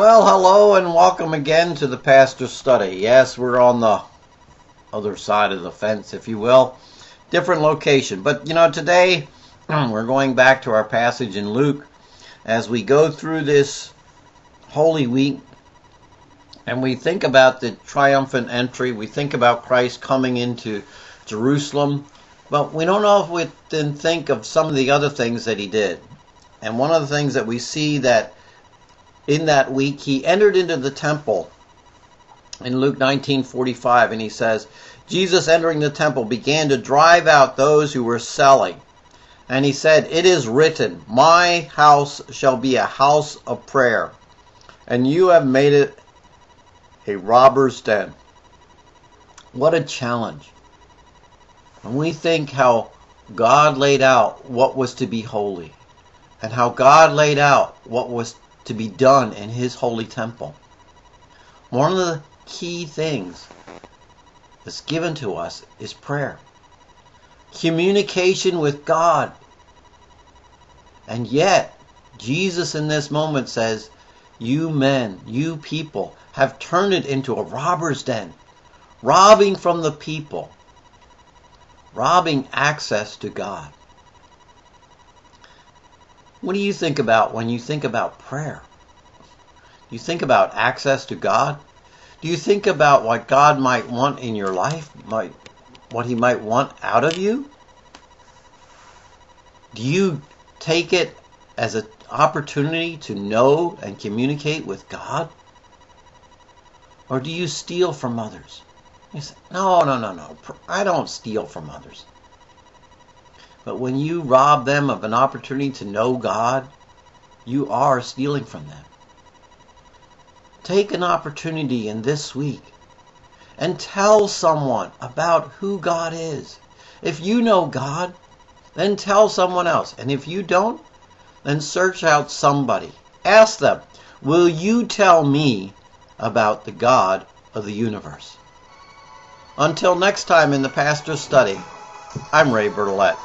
Well, hello and welcome again to the Pastor's Study. Yes, we're on the other side of the fence, if you will. Different location. But, today we're going back to our passage in Luke as we go through this Holy Week and we think about the triumphant entry. We think about Christ coming into Jerusalem. But we don't know if we then think of some of the other things that he did. And one of the things that we see that in that week, he entered into the temple in Luke 19:45, and he says, Jesus entering the temple began to drive out those who were selling. And he said, "It is written, my house shall be a house of prayer, and you have made it a robber's den." What a challenge. When we think how God laid out what was to be holy, and how God laid out what was to be done in his holy temple. One of the key things that's given to us is prayer. Communication with God. And yet, Jesus in this moment says, you men, you people, have turned it into a robber's den, robbing from the people, robbing access to God. What do you think about when you think about prayer? Do you think about access to God? Do you think about what God might want in your life? What he might want out of you? Do you take it as an opportunity to know and communicate with God? Or do you steal from others? You say, no. I don't steal from others. But when you rob them of an opportunity to know God, you are stealing from them. Take an opportunity in this week and tell someone about who God is. If you know God, then tell someone else. And if you don't, then search out somebody. Ask them, will you tell me about the God of the universe? Until next time in the Pastor's Study, I'm Ray Bertolette.